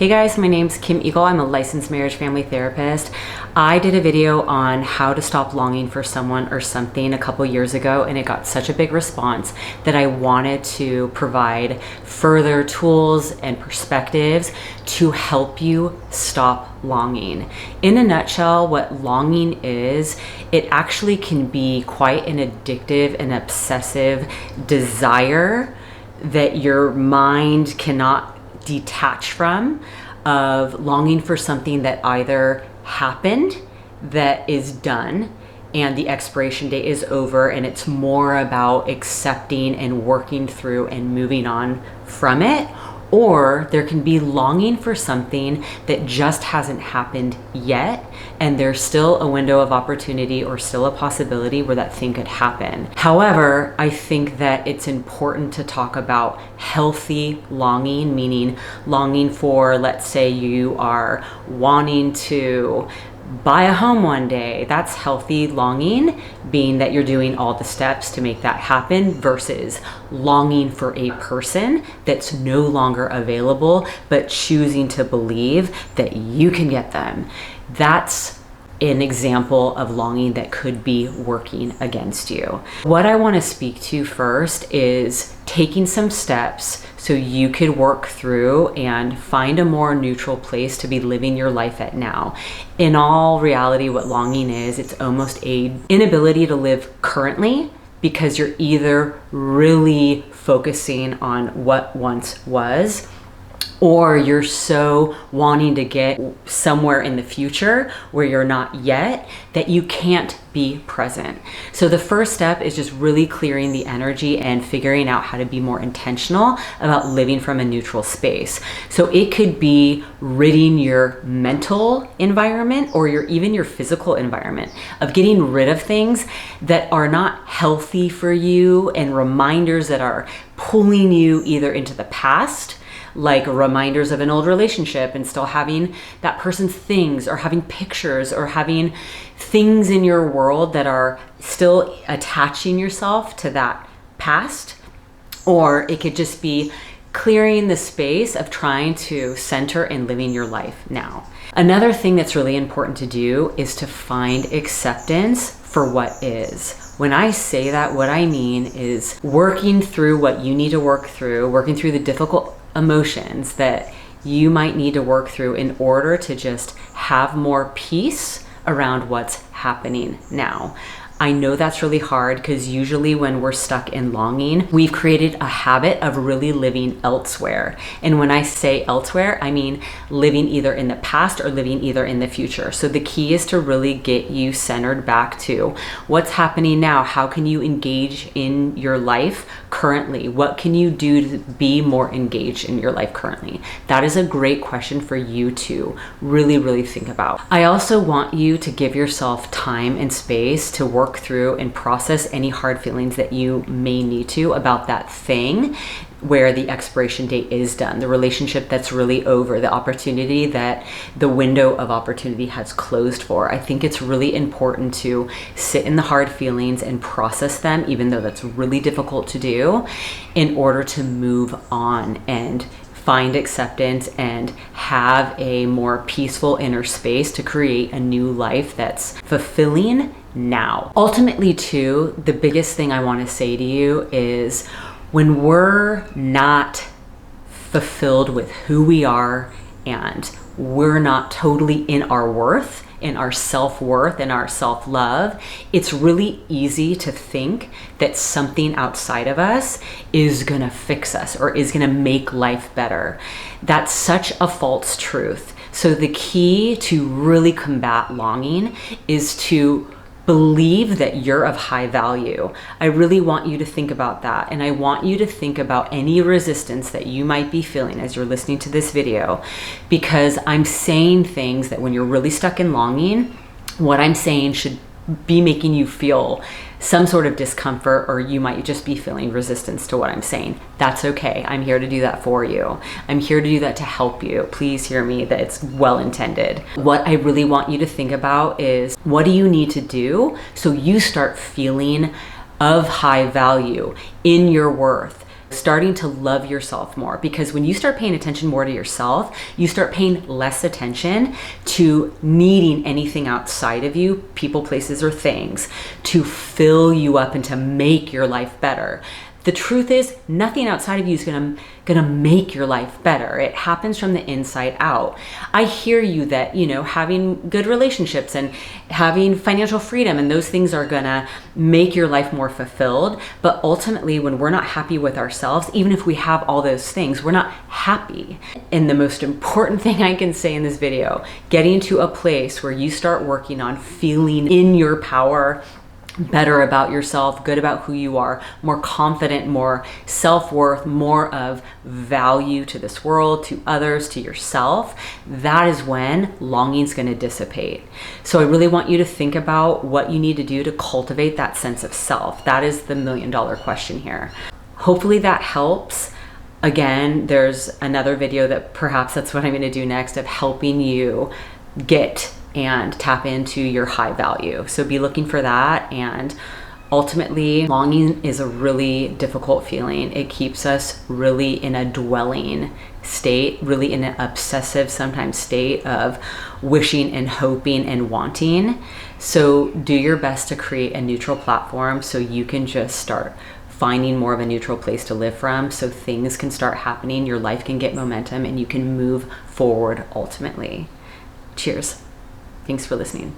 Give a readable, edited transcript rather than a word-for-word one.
Hey guys, my name's Kim Eagle. I'm a licensed marriage family therapist. I did a video on how to stop longing for someone or something a couple years ago, and it got such a big response that I wanted to provide further tools and perspectives to help you stop longing. In a nutshell, what longing is, it actually can be quite an addictive and obsessive desire that your mind cannot detach from, of longing for something that either happened, that is done, and the expiration date is over, and it's more about accepting and working through and moving on from it. Or there can be longing for something that just hasn't happened yet, and there's still a window of opportunity or still a possibility where that thing could happen. However, I think that it's important to talk about healthy longing, meaning longing for, let's say you are wanting to buy a home one day. That's healthy longing, being that you're doing all the steps to make that happen, versus longing for a person that's no longer available, but choosing to believe that you can get them. That's an example of longing that could be working against you. What I want to speak to first is taking some steps so you could work through and find a more neutral place to be living your life at now. In all reality, what longing is, it's almost an inability to live currently, because you're either really focusing on what once was, or you're so wanting to get somewhere in the future where you're not yet that you can't be present. So the first step is just really clearing the energy and figuring out how to be more intentional about living from a neutral space. So it could be ridding your mental environment or even your physical environment of getting rid of things that are not healthy for you and reminders that are pulling you either into the past, like reminders of an old relationship and still having that person's things, or having pictures, or having things in your world that are still attaching yourself to that past. Or it could just be clearing the space of trying to center and living your life now. Another thing that's really important to do is to find acceptance for what is. When I say that, what I mean is working through what you need to work through, working through the difficult emotions that you might need to work through in order to just have more peace around what's happening now. I know that's really hard, because usually when we're stuck in longing, we've created a habit of really living elsewhere. And when I say elsewhere, I mean living either in the past or living either in the future. So the key is to really get you centered back to what's happening now. How can you engage in your life currently? What can you do to be more engaged in your life currently? That is a great question for you to really, really think about. I also want you to give yourself time and space to work through and process any hard feelings that you may need to about that thing where the expiration date is done, the relationship that's really over, the opportunity that the window of opportunity has closed for. I think it's really important to sit in the hard feelings and process them, even though that's really difficult to do, in order to move on and find acceptance and have a more peaceful inner space to create a new life that's fulfilling now. Ultimately, too, the biggest thing I want to say to you is when we're not fulfilled with who we are, and we're not totally in our worth, in our self-worth and our self-love, it's really easy to think that something outside of us is gonna fix us or is gonna make life better. That's such a false truth. So the key to really combat longing is to believe that you're of high value. I really want you to think about that. And I want you to think about any resistance that you might be feeling as you're listening to this video, because I'm saying things that when you're really stuck in longing, what I'm saying should be making you feel some sort of discomfort, or you might just be feeling resistance to what I'm saying. That's okay. I'm here to do that for you. I'm here to do that to help you. Please hear me, that it's well intended. What I really want you to think about is, what do you need to do so you start feeling of high value, in your worth, starting to love yourself more, because when you start paying attention more to yourself, you start paying less attention to needing anything outside of you, people, places, or things, to fill you up and to make your life better. The truth is, nothing outside of you is gonna make your life better. It happens from the inside out. I hear you that, having good relationships and having financial freedom and those things are gonna make your life more fulfilled. But ultimately, when we're not happy with ourselves, even if we have all those things, we're not happy. And the most important thing I can say in this video, getting to a place where you start working on feeling in your power, better about yourself, good about who you are, more confident, more self-worth, more of value to this world, to others, to yourself, that is when longing's going to dissipate. So I really want you to think about what you need to do to cultivate that sense of self. That is the $1 million question here. Hopefully that helps. Again, there's another video that perhaps that's what I'm going to do next, of helping you get and tap into your high value. So be looking for that. And ultimately, longing is a really difficult feeling. It keeps us really in a dwelling state, really in an obsessive sometimes state of wishing and hoping and wanting. So do your best to create a neutral platform so you can just start finding more of a neutral place to live from, so things can start happening, your life can get momentum, and you can move forward ultimately. Cheers. Thanks for listening.